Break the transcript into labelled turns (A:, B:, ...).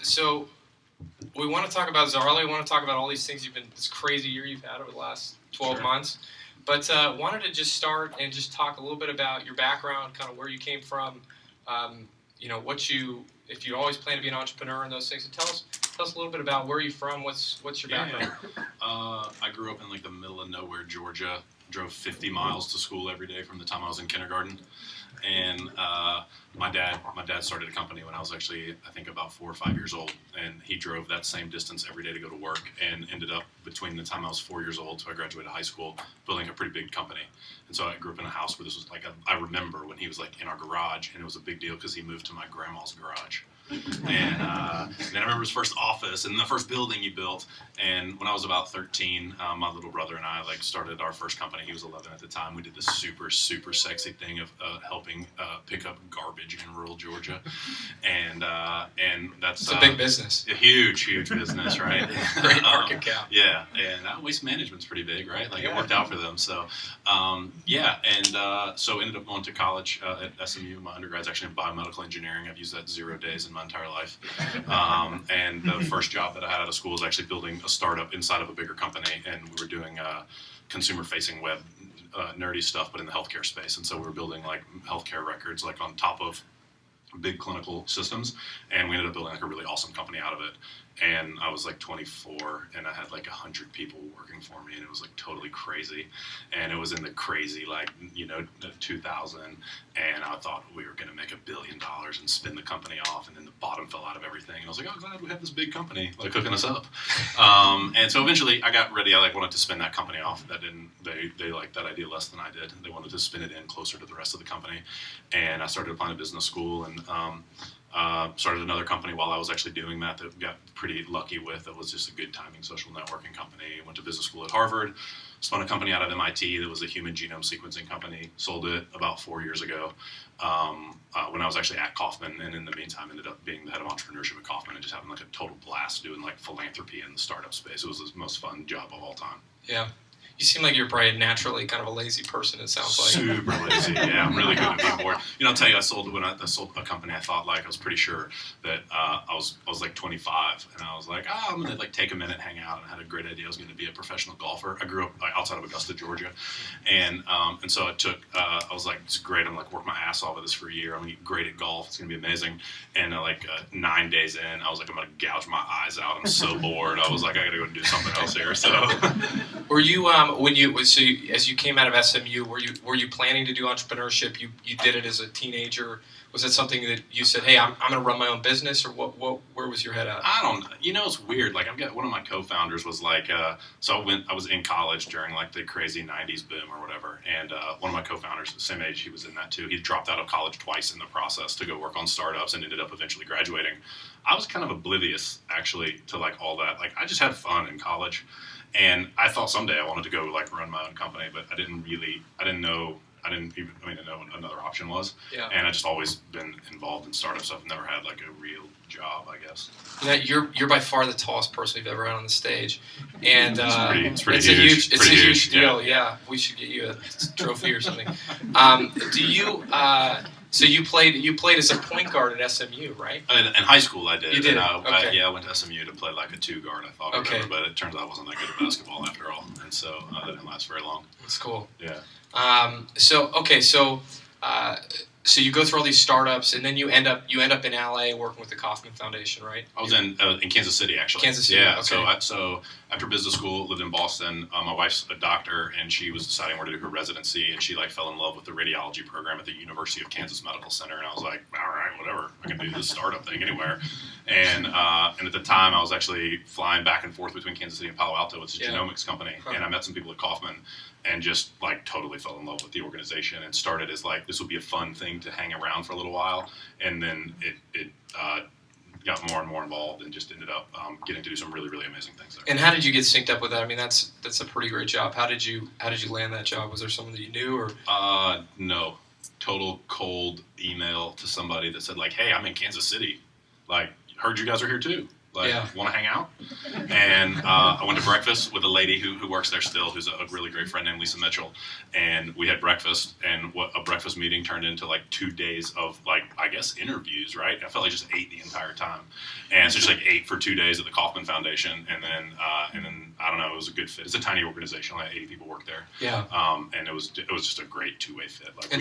A: So we want to talk about Zaarly. We want to talk about all these things this crazy year you've had over the last 12 months. But wanted to just start and just talk a little bit about your background, kind of where you came from, if you always plan to be an entrepreneur and those things. So tell us a little bit about where you're from. What's your background?
B: I grew up in like the middle of nowhere, Georgia. Drove 50 miles to school every day from the time I was in kindergarten. And my dad started a company when I was actually, I think, about 4 or 5 years old. And he drove that same distance every day to go to work and ended up, between the time I was 4 years old to I graduated high school, building a pretty big company. And so I grew up in a house where this was like, I remember when he was like in our garage, and it was a big deal because he moved to my grandma's garage. And then I remember his first office and the first building he built. And when I was about 13, my little brother and I started our first company. He was 11 at the time. We did this super, super sexy thing of helping pick up garbage in rural Georgia. And that's
A: it's a big business.
B: A huge, huge business, right?
A: Great market cap.
B: Yeah, and waste management's pretty big, right? Like it worked out for them. So so ended up going to college at SMU. My undergrad's actually in biomedical engineering. I've used that 0 days in my entire life. And the first job that I had out of school was actually building a startup inside of a bigger company, and we were doing consumer-facing web nerdy stuff, but in the healthcare space. And so we were building like healthcare records like on top of big clinical systems, and we ended up building like a really awesome company out of it. And I was like 24, and I had like 100 people working for me, and it was like totally crazy. And it was in the crazy 2000, and I thought we were going to make $1 billion and spin the company off, and then the bottom fell out of everything. And I was like, oh, glad we have this big company like hooking us up. And so eventually I got ready. I wanted to spin that company off. They liked that idea less than I did. They wanted to spin it in closer to the rest of the company, and I started applying to business school and started another company while I was actually doing that got pretty lucky with. It was just a good timing social networking company. Went to business school at Harvard, spun a company out of MIT that was a human genome sequencing company, sold it about 4 years ago when I was actually at Kauffman, and in the meantime ended up being the head of entrepreneurship at Kauffman and just having like a total blast doing like philanthropy in the startup space. It was the most fun job of all time.
A: Yeah. You seem like you're probably naturally kind of a lazy person, it sounds like.
B: Super lazy, yeah. I'm really good at being bored. I'll tell you, I sold a company. I thought I was pretty sure that I was like 25, and I was like, I'm gonna take a minute, hang out, and I had a great idea. I was gonna be a professional golfer. I grew up outside of Augusta, Georgia, and so I was like, it's great. I'm like work my ass off of this for a year. I'm gonna get great at golf. It's gonna be amazing. And 9 days in, I was like, I'm gonna gouge my eyes out. I'm so bored. I was like, I gotta go and do something else here. So,
A: were you? As you came out of SMU, were you planning to do entrepreneurship? You did it as a teenager. Was that something that you said, hey, I'm going to run my own business, or where was your head at?
B: I don't know. It's weird. I've got one of my co-founders was I was in college during the crazy 90s boom or whatever. And one of my co-founders, the same age, he was in that too. He dropped out of college twice in the process to go work on startups and ended up eventually graduating. I was kind of oblivious actually to all that. I just had fun in college. And I thought someday I wanted to go run my own company, but I didn't know what another option was.
A: Yeah.
B: And I just always been involved in startups. I've never had a real job, I guess.
A: Yeah, you're by far the tallest person we've ever had on the stage, and
B: it's pretty huge.
A: It's a huge deal. Yeah, we should get you a trophy or something. Do you? So you played as a point guard at SMU, right?
B: In high school, I did.
A: You did?
B: And
A: Okay.
B: I went to SMU to play a 2-guard, I thought.
A: Okay.
B: But it turns out I wasn't that good at basketball after all. And so that didn't last very long.
A: That's cool.
B: Yeah.
A: So you go through all these startups, and then you end up in LA working with the Kauffman Foundation, right?
B: I was in Kansas City, actually.
A: Kansas City,
B: yeah.
A: okay.
B: So after business school, lived in Boston. My wife's a doctor, and she was deciding where to do her residency, and she fell in love with the radiology program at the University of Kansas Medical Center. And I was like, all right, whatever, I can do this startup thing anywhere. And at the time, I was actually flying back and forth between Kansas City and Palo Alto. It's a genomics company, and I met some people at Kauffman. And just totally fell in love with the organization and started as this would be a fun thing to hang around for a little while, and then it got more and more involved and just ended up getting to do some really, really amazing things there.
A: And how did you get synced up with that? I mean, that's a pretty great job. How did you land that job? Was there someone that you knew, or?
B: No, total cold email to somebody that said hey, I'm in Kansas City, heard you guys are here too. Like,
A: Yeah.
B: want to hang out? And I went to breakfast with a lady who works there still, who's a really great friend named Lisa Mitchell. And we had breakfast, and what a breakfast meeting turned into like 2 days of like, I guess, interviews, right? I felt like just ate the entire time. And so just like ate for 2 days at the Kauffman Foundation, and then I don't know, it was a good fit. It's a tiny organization, like 80 people work there.
A: Yeah.
B: And it was just a great two-way fit. Like,